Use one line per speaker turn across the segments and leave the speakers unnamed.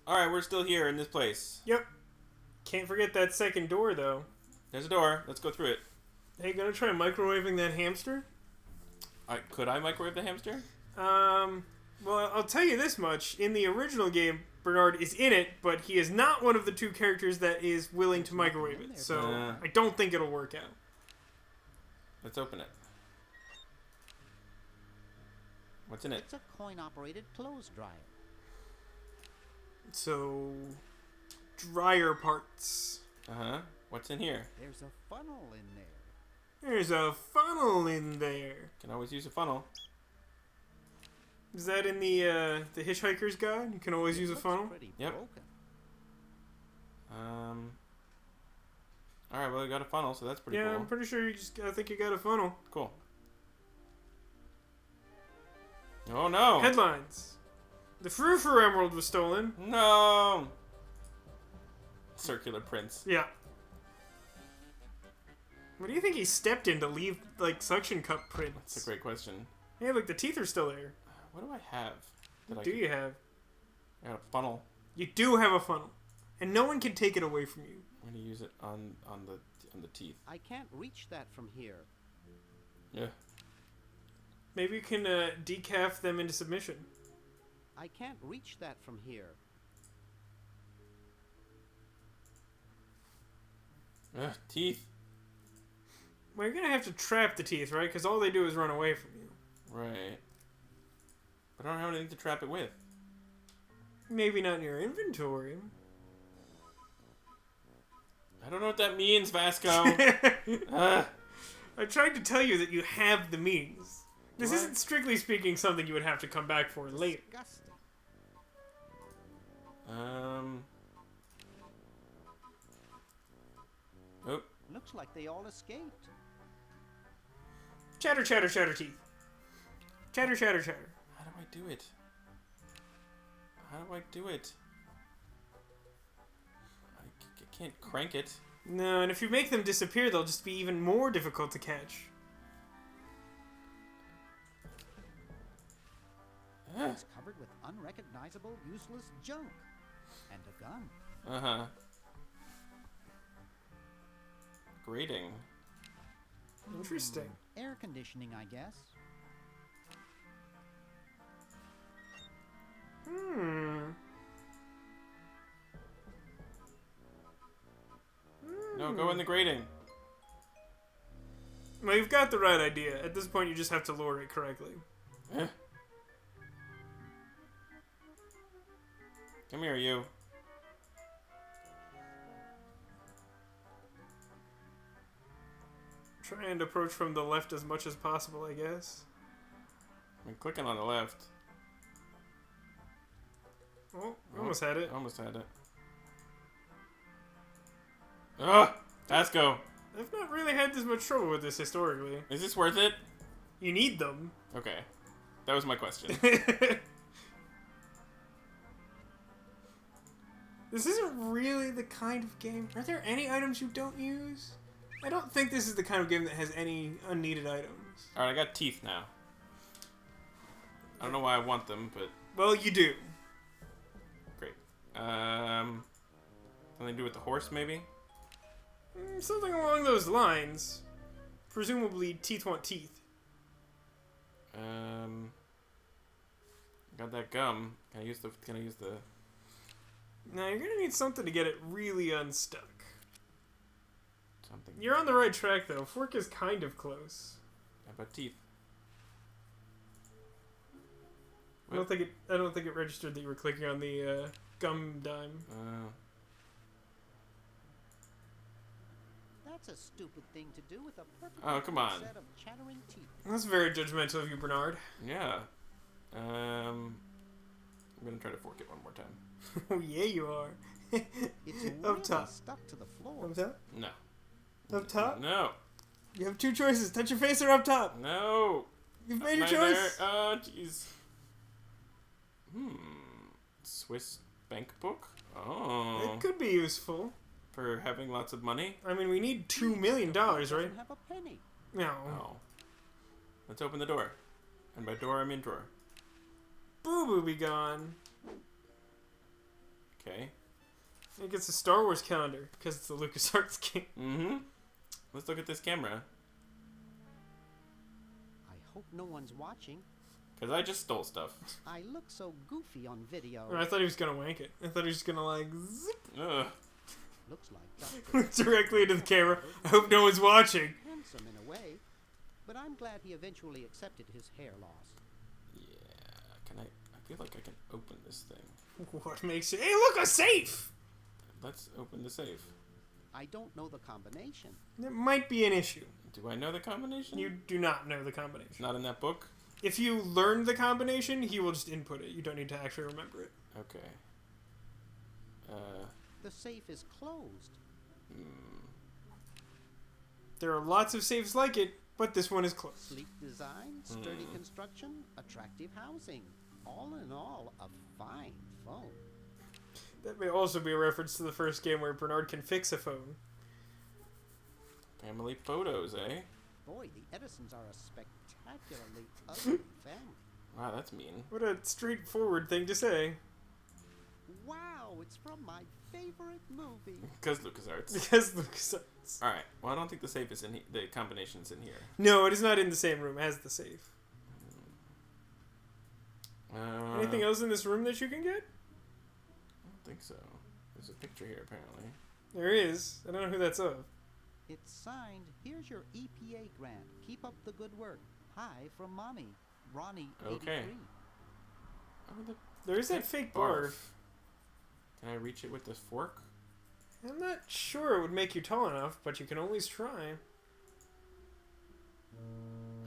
Alright, we're still here in this place.
Yep. Can't forget that second door, though.
There's a door. Let's go through it.
Hey, gonna try microwaving that hamster?
Could I microwave the hamster?
Well, I'll tell you this much. In the original game, Bernard is in it, but he is not one of the two characters that is willing to microwave it. So, I don't think it'll work out.
Let's open it. What's in it?
It's a coin-operated clothes dryer.
So, dryer parts.
Uh-huh. What's in here?
There's a funnel in there.
There's a funnel in there.
Can always use a funnel.
Is that in the Hitchhiker's Guide? You can always use a funnel?
Yep.
Broken.
Alright, well, we got a funnel, so that's pretty cool.
Yeah, I'm pretty sure I think you got a funnel.
Cool. Oh, no!
Headlines. The Frou-Frou Emerald was stolen.
No! Circular prints.
Yeah. What do you think he stepped in to leave, like, suction cup prints?
That's a great question.
Yeah, look, the teeth are still there.
What do I have?
What do you have?
I got a funnel.
You do have a funnel. And no one can take it away from you.
I'm gonna use it on the teeth.
I can't reach that from here.
Yeah.
Maybe you can decaf them into submission.
I can't reach that from here.
Ugh, teeth.
Well, you're gonna have to trap the teeth, right? Because all they do is run away from you.
Right. But I don't have anything to trap it with.
Maybe not in your inventory.
I don't know what that means, Vasco.
I tried to tell you that you have the means. This
What?
isn't strictly speaking something you would have to come back for later.
Disgusting.
Oh.
Looks like they all escaped.
Chatter, chatter, chatter, teeth. Chatter, chatter, chatter.
How do I do it? How do I do it? I can't crank it.
No, and if you make them disappear, they'll just be even more difficult to catch.
It's covered with unrecognizable, useless junk. And a gun.
Uh-huh. Grating.
Interesting.
Air conditioning, I guess.
No, go in the grating.
Well, you've got the right idea. At this point, you just have to lure it correctly.
Come here, you.
Try and approach from the left as much as possible, I guess.
I'm clicking on the left.
Oh, almost had it.
Almost had it. Ugh! Vasco!
I've not really had this much trouble with this historically.
Is this worth it?
You need them.
Okay. That was my question.
This isn't really the kind of game... Are there any items you don't use? I don't think this is the kind of game that has any unneeded items.
Alright, I got teeth now. I don't know why I want them, but...
Well, you do.
Great. Something to do with the horse, maybe?
Something along those lines. Presumably, teeth want teeth.
Got that gum. Can I use the...
Now, you're gonna need something to get it really unstuck.
Something.
You're on the right track, though. Fork is kind of close.
How about teeth?
I don't think it registered that you were clicking on the gum dime.
That's a stupid thing to do with a perfect
come on.
set of chattering teeth.
That's very judgmental of you, Bernard.
Yeah. I'm gonna try to fork it one more time.
Oh, yeah, you are.
It's
Up
really
top.
stuck to the floor.
Up top?
No.
Up top?
No.
You have two choices. Touch your face or up top.
No.
You've made your
Neither.
choice.
Oh, jeez. Swiss bank book? Oh.
It could be useful.
For having lots of money?
I mean, we need $2 million, right?
Doesn't have a penny.
No.
Oh. Let's open the door. And by door, I mean drawer.
Booboo-B-Gone.
Okay.
I think it's a Star Wars calendar because it's the LucasArts game.
Mm-hmm. Let's look at this camera.
I hope no one's watching.
Because I just stole stuff.
I look so goofy on video.
I thought he was gonna wank it. I thought he was gonna like zip
Ugh.
Looks like Dr.
directly into the camera. I hope no one's watching.
Handsome in a way, but I'm glad he eventually accepted his hair loss.
Yeah. Can I feel like I can open this thing.
What makes it? Hey, look, a safe!
Let's open the safe.
I don't know the combination.
That might be an issue.
Do I know the combination?
You do not know the combination.
It's not in that book?
If you learn the combination, he will just input it. You don't need to actually remember it.
Okay.
The safe is closed.
There are lots of safes like it, but this one is closed.
Sleek design, sturdy construction, attractive housing. All in all, a fine phone.
That may also be a reference to the first game where Bernard can fix a phone.
Family photos, eh?
Boy, the Edisons are a spectacularly ugly family.
Wow, that's mean.
What a straightforward thing to say.
Wow, it's from my favorite movie.
Because LucasArts.
Because LucasArts.
Alright, well I don't think the safe is in the combination's in here.
No, it is not in the same room as the safe. Anything else in this room that you can get?
I don't think so. There's a picture here, apparently.
There is. I don't know who that's of.
It's signed, here's your EPA grant. Keep up the good work. Hi from Mommy. Ronnie, 83.
Okay. Oh,
There is that fake barf.
Can I reach it with this fork?
I'm not sure it would make you tall enough, but you can always try.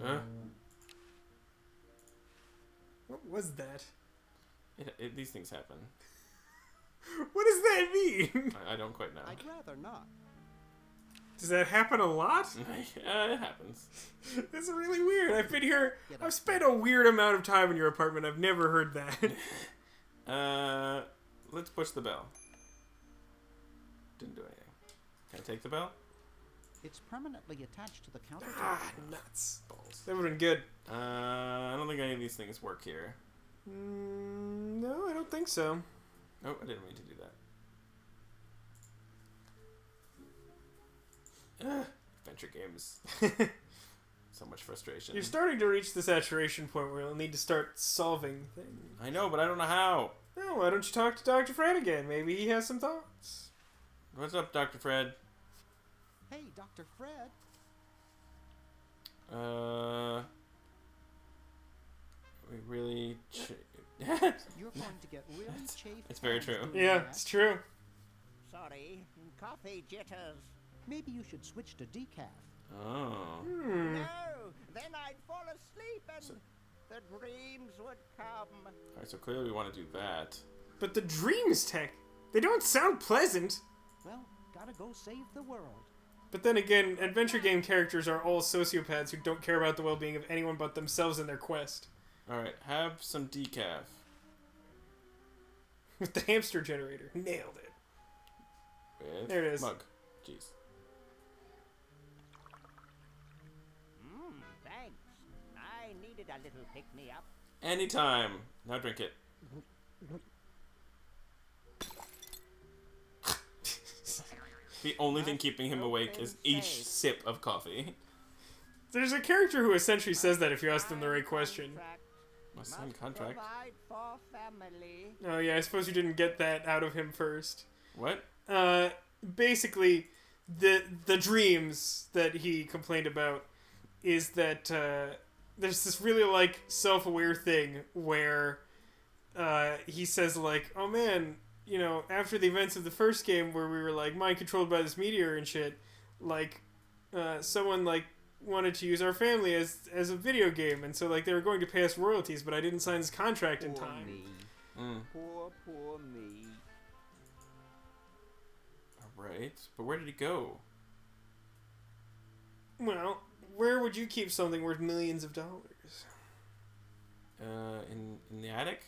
Huh?
What was that?
These things happen.
What does that mean?
I don't quite know.
I'd rather not.
Does that happen a lot?
Yeah, it happens.
That's really weird. I've been here. I've spent a weird amount of time in your apartment. I've never heard that.
Let's push the bell. Didn't do anything. Can I take the bell?
It's permanently attached to the countertop.
Ah, nuts.
Balls.
That would have been good.
I don't think any of these things work here.
No, I don't think so.
Oh, I didn't mean to do that. Adventure games. So much frustration.
You're starting to reach the saturation point where you'll need to start solving things.
I know, but I don't know how.
Oh, why don't you talk to Dr. Fred again? Maybe he has some thoughts.
What's up, Dr. Fred?
Hey, Dr. Fred.
We really...
You're going to get really chafed.
It's very true.
Yeah, it's true.
Sorry, coffee jitters.
Maybe you should switch to decaf.
Oh.
No, then I'd fall asleep and the dreams would come.
Alright, so clearly we want to do that.
But the dreams, Tech, they don't sound pleasant.
Well, gotta go save the world.
But then again, adventure game characters are all sociopaths who don't care about the well-being of anyone but themselves and their quest.
Alright, have some decaf.
With the hamster generator. Nailed it.
With
There it is.
Mug. Jeez.
Thanks. I needed a little pick-me-up.
Anytime. Now drink it. The only thing keeping him awake is each sip of coffee.
There's a character who essentially says that if you ask them the right question.
Must sign contract.
Provide for family.
Oh yeah, I suppose you didn't get that out of him first.
What?
Basically, the dreams that he complained about is that there's this really like self-aware thing where he says like, oh man, you know, after the events of the first game where we were like mind controlled by this meteor and shit, like someone like wanted to use our family as a video game, and so like they were going to pay us royalties, but I didn't sign this contract in time.
Poor me.
Alright, but where did he go?
Well, where would you keep something worth millions of dollars?
In the attic?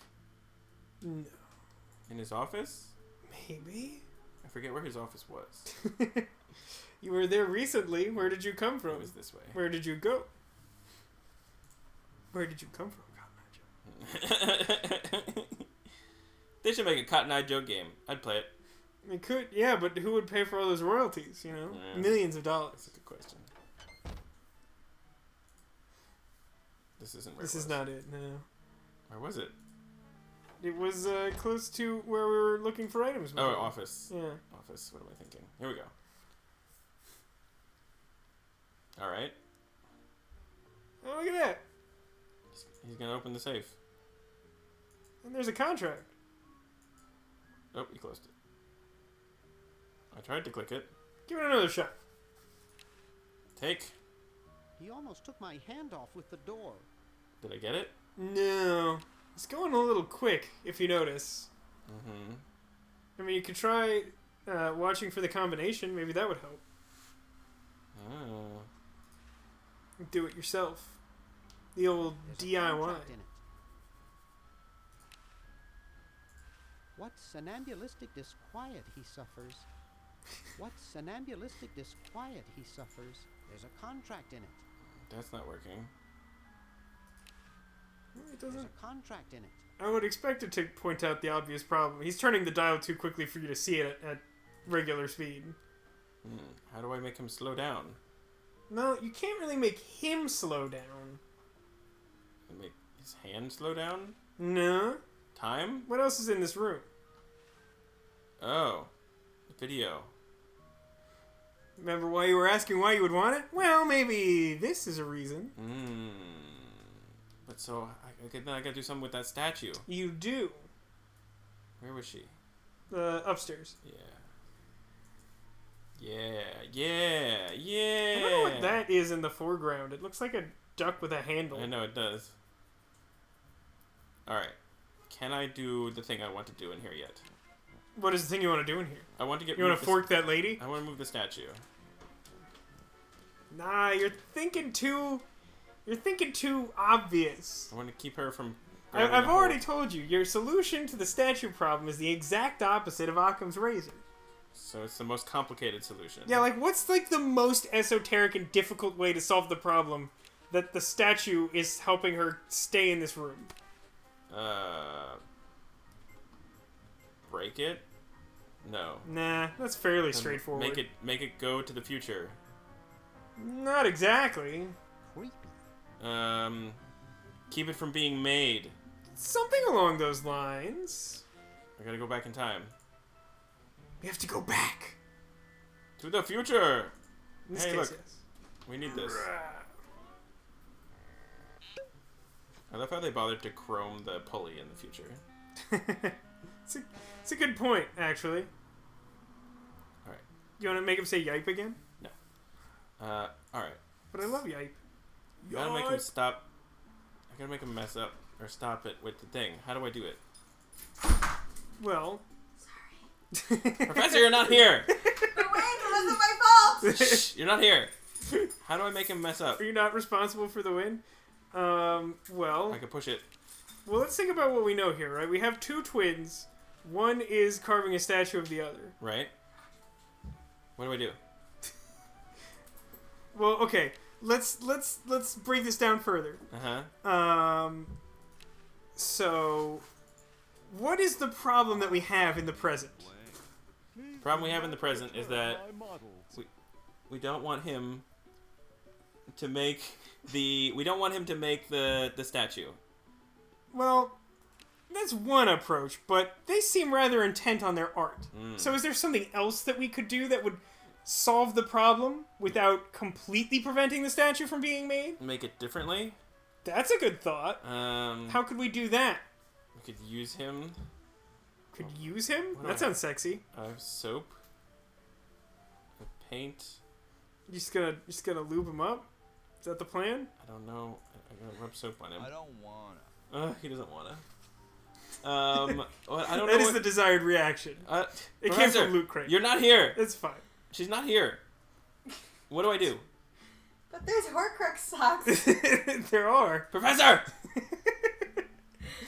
No.
In his office?
Maybe?
I forget where his office was.
You were there recently. Where did you come from?
It was this way.
Where did you go? Where did you come from? God,
They should make a Cotton Eye Joe game. I'd play it.
It could, yeah, but who would pay for all those royalties, you know?
Yeah.
Millions of dollars.
That's a good question. This isn't where
This
it
is
was.
not it, no.
Where was it?
It was close to where we were looking for items.
Oh,
before.
office.
Yeah.
Office. What am I thinking? Here we go. All right.
Oh, look at that.
He's gonna open the safe.
And there's a contract.
Oh, he closed it. I tried to click it.
Give it another shot.
Take.
He almost took my hand off with the door.
Did I get it?
No. It's going a little quick, if you notice.
Mm-hmm.
I mean, you could try watching for the combination. Maybe that would help.
Oh.
Do it yourself. The old
There's a
DIY.
contract in it. What somnambulistic disquiet he suffers. What somnambulistic disquiet he suffers. There's a contract in it.
That's not working.
It
There's
doesn't.
a contract in it.
I would expect it to point out the obvious problem. He's turning the dial too quickly for you to see it at regular speed.
How do I make him slow down?
No, you can't really make him slow down.
Make his hand slow down?
No.
Time?
What else is in this room?
Oh. Video.
Remember why you were asking why you would want it? Well, maybe this is a reason.
But so, then I gotta do something with that statue.
You do.
Where was she?
Upstairs.
Yeah. Yeah.
I don't know what that is in the foreground. It looks like a duck with a handle.
I know it does. Alright. Can I do the thing I want to do in here yet?
What is the thing you want to do in here?
I want to get.
You want to fork that lady?
I want to move the statue.
Nah, you're thinking too obvious.
I want to keep her from.
I've already told you, your solution to the statue problem is the exact opposite of Occam's razor.
So it's the most complicated solution.
Yeah, like, what's, like, the most esoteric and difficult way to solve the problem that the statue is helping her stay in this room?
Break it? No.
Nah, that's fairly straightforward.
Make it go to the future.
Not exactly.
Creepy.
Keep it from being made.
Something along those lines.
I gotta go back in time.
We have to go back.
To the future!
In this
Hey,
case,
look.
yes.
We need this. I love how they bothered to chrome the pulley in the future.
It's a good point, actually.
Alright.
You want to make him say yipe again?
No. Alright.
But I love yipe.
I gotta make him stop. I gotta make him mess up. Or stop it with the thing. How do I do it?
Well.
Professor, you're not here!
But wait, it wasn't my fault!
Shh, you're not here! How do I make him mess up?
Are you not responsible for the win? Well.
I can push it.
Well, let's think about what we know here, right? We have two twins. One is carving a statue of the other.
Right? What do I do?
Well, okay. Let's break this down further. So, what is the problem that we have in the present?
The problem we have in the present is that we don't want him to make the statue.
Well, that's one approach, but they seem rather intent on their art. So is there something else that we could do that would solve the problem without completely preventing the statue from being made?
Make it differently?
That's a good thought. How could we do that?
We could use him.
Could use him?
What do
That
I
sounds sexy.
I have soap. Paint.
You just gonna lube him up? Is that the plan?
I don't know. I'm gonna rub soap on him.
I don't wanna.
He doesn't wanna. Well, I don't know.
That is the desired reaction. It came
Professor,
from Loot Crate.
You're not here.
It's fine.
She's not here. What do I do?
But there's Horcrux socks.
There are.
Professor!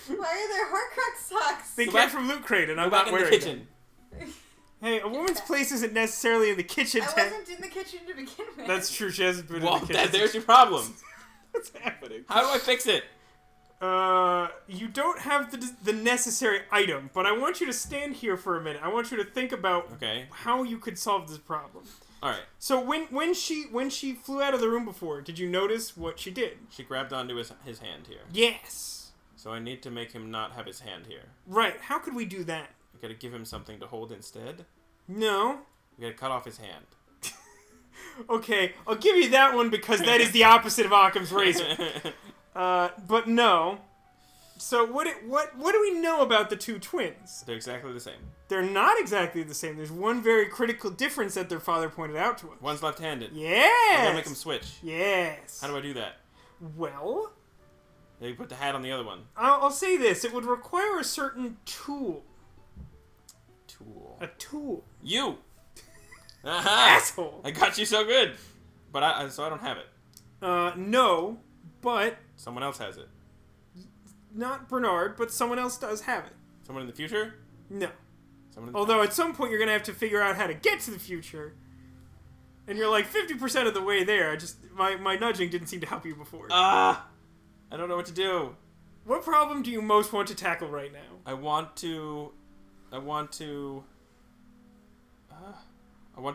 Why are there Horcrux socks?
They
Go
came
back-
from Loot Crate, and I'm
Go back
not
in the
wearing
kitchen.
them. Hey, a woman's place isn't necessarily in the kitchen
I
tent.
wasn't in the kitchen to begin with.
That's true. She hasn't been
Well,
in the kitchen.
there's your problem.
What's happening?
How do I fix it?
You don't have the necessary item, but I want you to stand here for a minute. I want you to think about how you could solve this problem.
All right.
So when she flew out of the room before, did you notice what she did?
She grabbed onto his hand here.
Yes.
So I need to make him not have his hand here.
Right. How could we do that?
We gotta give him something to hold instead.
No.
We gotta cut off his hand.
Okay, I'll give you that one because that is the opposite of Occam's razor. But no. So what do we know about the two twins?
They're exactly the same.
They're not exactly the same. There's one very critical difference that their father pointed out to us.
One's left-handed.
Yes.
I'm gonna make them switch.
Yes.
How do I do that?
Well,
They put the hat on the other one.
I'll say this: it would require a certain tool. A tool.
You. Aha!
Asshole.
I got you so good, but so I don't have it.
No, but
Someone else has it.
not Bernard, but someone else does have it.
Someone in the future.
No.
Someone in the
Although at some point you're gonna have to figure out how to get to the future, and you're like 50% of the way there. My nudging didn't seem to help you before.
I don't know what to do.
What problem do you most want to tackle right now?
I want to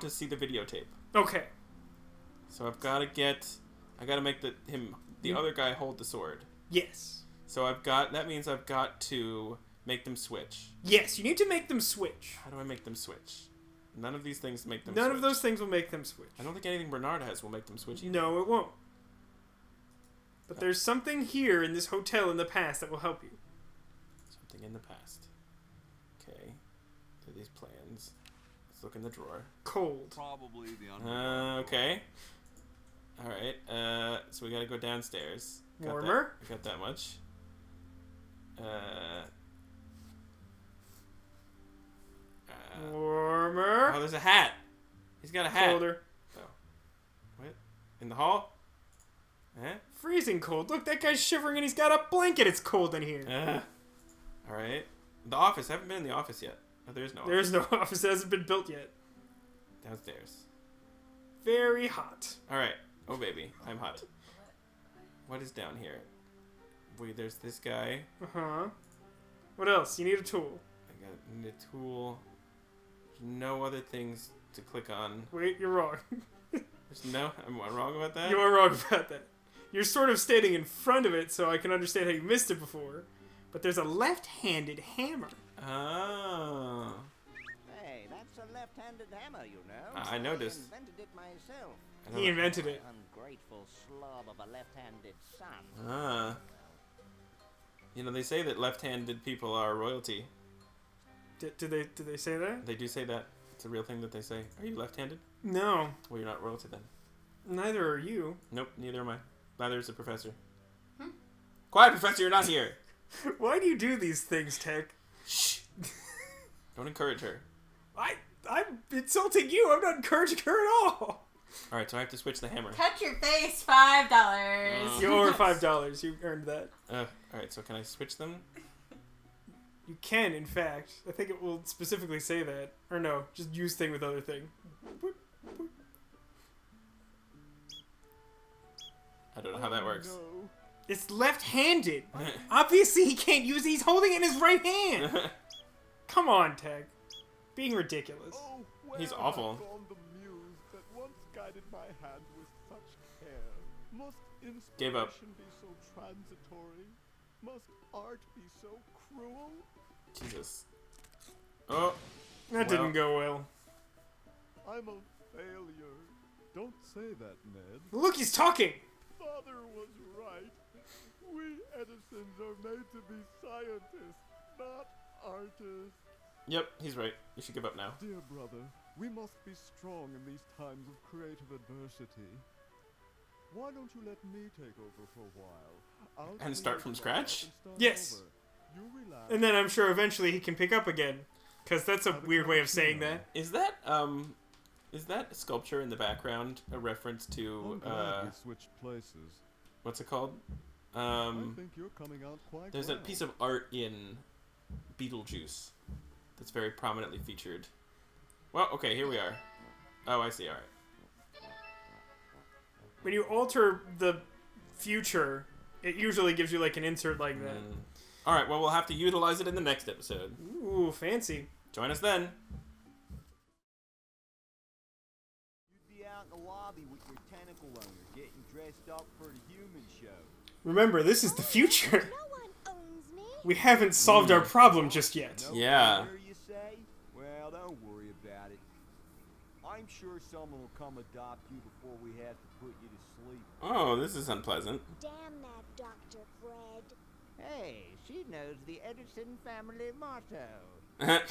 see the videotape.
Okay.
So I gotta make the other guy hold the sword.
Yes.
So that means I've got to make them switch.
Yes, you need to make them switch.
How do I make them switch? None of these things make them switch.
None of those things will make them switch.
I don't think anything Bernard has will make them switch either.
No, it won't. But there's something here in this hotel in the past that will help you.
Something in the past. Okay. There are these plans. Let's look in the drawer.
Cold.
Probably the
Okay. Alright, so we gotta go downstairs.
Warmer.
We got that much.
Warmer.
Oh, there's a hat. He's got a hat.
Colder.
Oh. What? In the hall? Huh?
Freezing cold. Look, that guy's shivering and he's got a blanket. It's cold in here.
Alright. The office. I haven't been in the office yet. Oh, there is no office.
There's no office. It hasn't been built yet.
Downstairs.
Very hot.
Alright. Oh, baby. I'm hot. What is down here? Wait, there's this guy.
Uh-huh. What else? You need a tool.
I need a tool. There's no other things to click on.
Wait, you're wrong.
Am I wrong about that?
You are wrong about that. You're sort of standing in front of it, so I can understand how you missed it before. But there's a left-handed hammer.
Oh.
Hey, that's a left-handed hammer, you know.
I noticed.
I invented it myself.
He invented it.
Ungrateful slob of a left-handed son.
Ah. You know, they say that left-handed people are royalty.
Did they say that?
They do say that. It's a real thing that they say. Are you left-handed?
No.
Well, you're not royalty then.
Neither are you.
Nope, neither am I. Neither is the professor. Quiet, professor, you're not here.
Why do you do these things, Tech?
Shh. Don't encourage her.
I'm insulting you. I'm not encouraging her at all.
All right, so I have to switch the hammer.
Cut your face, $5.
You owe her $5. You earned that.
All right, so can I switch them?
You can, in fact. I think it will specifically say that. Or no, just use thing with other thing.
I don't know how that works.
It's left-handed. Obviously, he can't use it. He's holding it in his right hand. Come on, Tag. Being ridiculous.
Oh,
He's awful.
have gone the muse that once guided my hand with such care? Must
Gave up.
inspiration be so transitory? Must art be so cruel?
Jesus. Oh.
That didn't go well.
I'm a failure. Don't say that, Ned.
Look, he's talking.
Father was right. We Edisons are made to be scientists, not artists.
Yep, he's right. You should give up now.
Dear brother, we must be strong in these times of creative adversity. Why don't you let me take over for a while?
And start from scratch?
Yes.
You relax.
And then I'm sure eventually he can pick up again. Because that's a weird way of saying that.
Is that sculpture in the background a reference to
I'm glad we switched places.
what's it called?
I think you're coming out quite
There's
well.
a piece of art in Beetlejuice that's very prominently featured. Well, okay, here we are. Oh, I see. All right.
When you alter the future, it usually gives you like an insert like that.
Alright, well, we'll have to utilize it in the next episode.
Ooh, fancy.
Join us then.
You'd be out in the lobby with your tentacle owner, getting dressed up for the human show.
Remember, this is the future.
No one owns me.
We haven't solved our problem just yet.
No
Yeah.
wonder, you say? Well, don't worry about it. I'm sure someone will come adopt you before we have to put you to sleep.
Oh, this is unpleasant.
Damn that Dr. Fred.
Hey, she knows the Edison family motto.